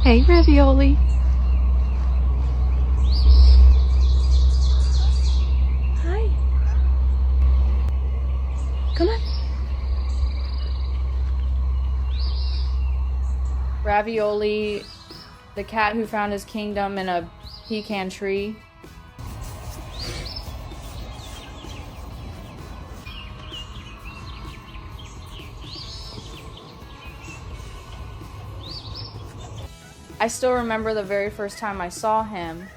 Hey, Ravioli. Hi. Come on. Ravioli, the cat who found his kingdom in a pecan tree. I still remember the very first time I saw him.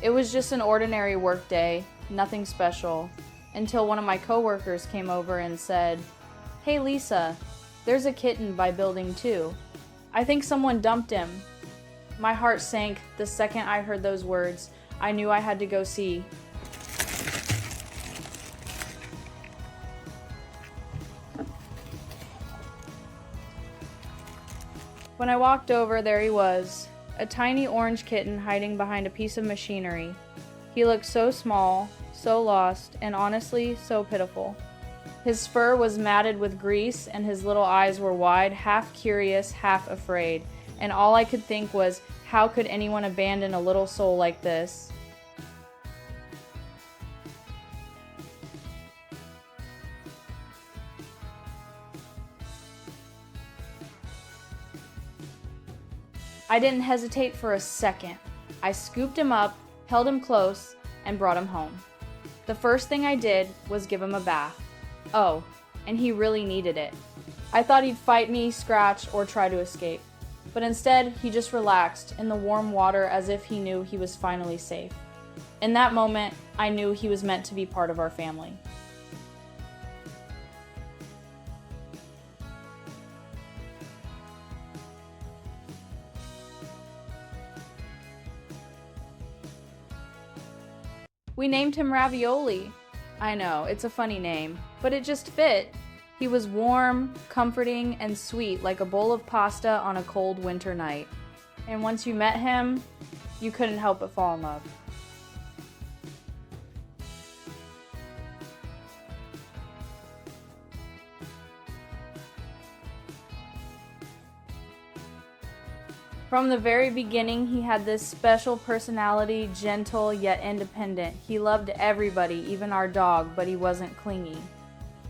It was just an ordinary work day, nothing special, until one of my coworkers came over and said, "Hey Lisa, there's a kitten by building 2. I think someone dumped him." My heart sank the second I heard those words. I knew I had to go see. When I walked over, there he was, a tiny orange kitten hiding behind a piece of machinery. He looked so small, so lost, and honestly, so pitiful. His fur was matted with grease, and his little eyes were wide, half curious, half afraid. And all I could think was, how could anyone abandon a little soul like this? I didn't hesitate for a second. I scooped him up, held him close, and brought him home. The first thing I did was give him a bath. Oh, and he really needed it. I thought he'd fight me, scratch, or try to escape. But instead, he just relaxed in the warm water as if he knew he was finally safe. In that moment, I knew he was meant to be part of our family. We named him Ravioli. I know, it's a funny name, but it just fit. He was warm, comforting, and sweet like a bowl of pasta on a cold winter night. And once you met him, you couldn't help but fall in love. From the very beginning, he had this special personality, gentle yet independent. He loved everybody, even our dog, but he wasn't clingy.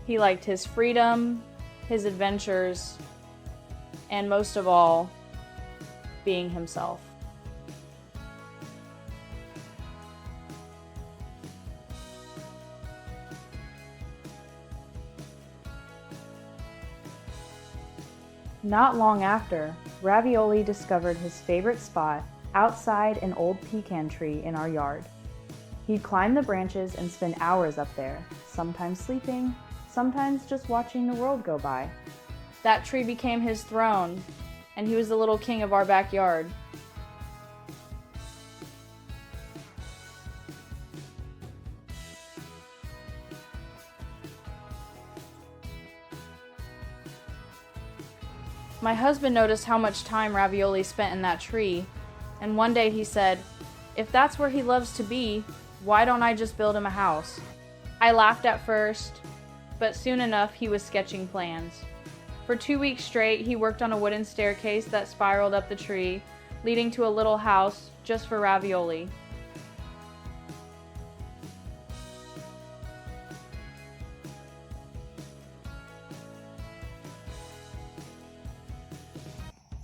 He liked his freedom, his adventures, and most of all, being himself. Not long after, Ravioli discovered his favorite spot outside an old pecan tree in our yard. He'd climb the branches and spend hours up there, sometimes sleeping, sometimes just watching the world go by. That tree became his throne, and he was the little king of our backyard. My husband noticed how much time Ravioli spent in that tree, and one day he said, "If that's where he loves to be, why don't I just build him a house?" I laughed at first, but soon enough he was sketching plans. For 2 weeks straight, he worked on a wooden staircase that spiraled up the tree, leading to a little house just for Ravioli.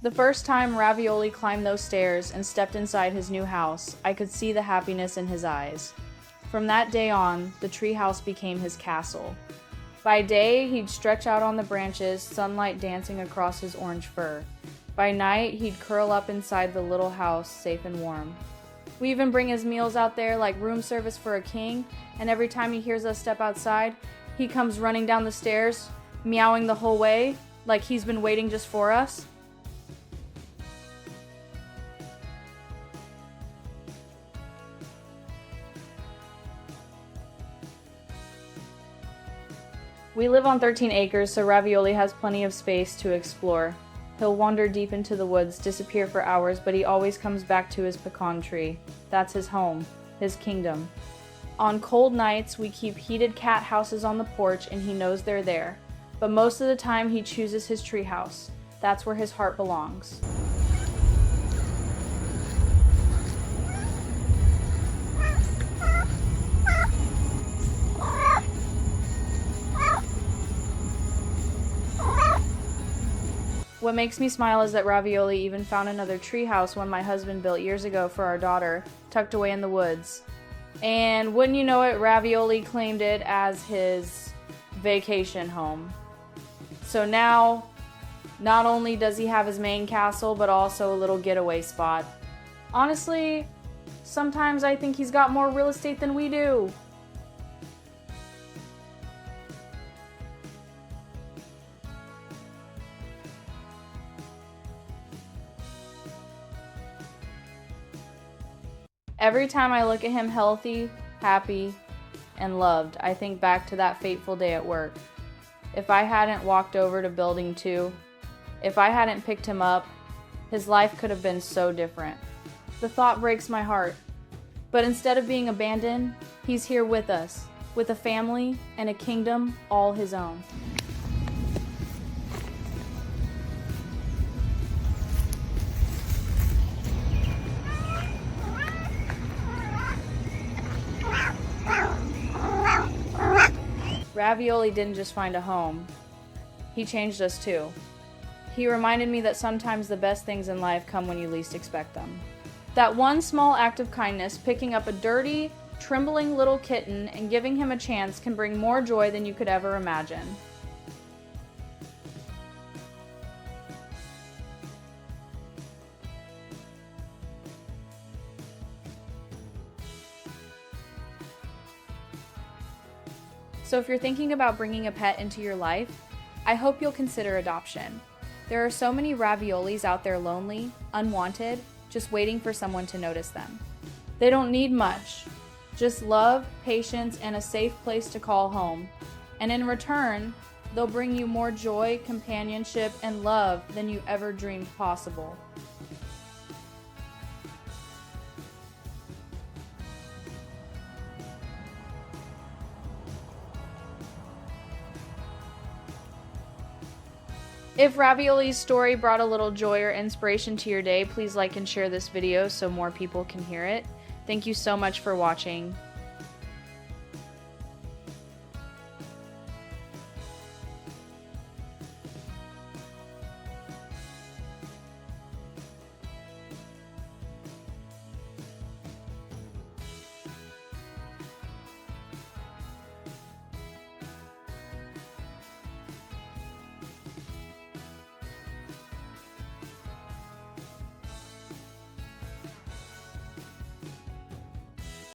The first time Ravioli climbed those stairs and stepped inside his new house, I could see the happiness in his eyes. From that day on, the treehouse became his castle. By day, he'd stretch out on the branches, sunlight dancing across his orange fur. By night, he'd curl up inside the little house, safe and warm. We even bring his meals out there like room service for a king, and every time he hears us step outside, he comes running down the stairs, meowing the whole way, like he's been waiting just for us. We live on 13 acres, so Ravioli has plenty of space to explore. He'll wander deep into the woods, disappear for hours, but he always comes back to his pecan tree. That's his home, his kingdom. On cold nights, we keep heated cat houses on the porch, and he knows they're there. But most of the time, he chooses his treehouse. That's where his heart belongs. What makes me smile is that Ravioli even found another treehouse one my husband built years ago for our daughter, tucked away in the woods. And wouldn't you know it, Ravioli claimed it as his vacation home. So now, not only does he have his main castle, but also a little getaway spot. Honestly, sometimes I think he's got more real estate than we do. Every time I look at him healthy, happy, and loved, I think back to that fateful day at work. If I hadn't walked over to Building 2, if I hadn't picked him up, his life could have been so different. The thought breaks my heart. But instead of being abandoned, he's here with us, with a family and a kingdom all his own. Ravioli didn't just find a home. He changed us too. He reminded me that sometimes the best things in life come when you least expect them. That one small act of kindness, picking up a dirty, trembling little kitten and giving him a chance, can bring more joy than you could ever imagine. So if you're thinking about bringing a pet into your life, I hope you'll consider adoption. There are so many Raviolis out there lonely, unwanted, just waiting for someone to notice them. They don't need much, just love, patience, and a safe place to call home. And in return, they'll bring you more joy, companionship, and love than you ever dreamed possible. If Ravioli's story brought a little joy or inspiration to your day, please like and share this video so more people can hear it. Thank you so much for watching.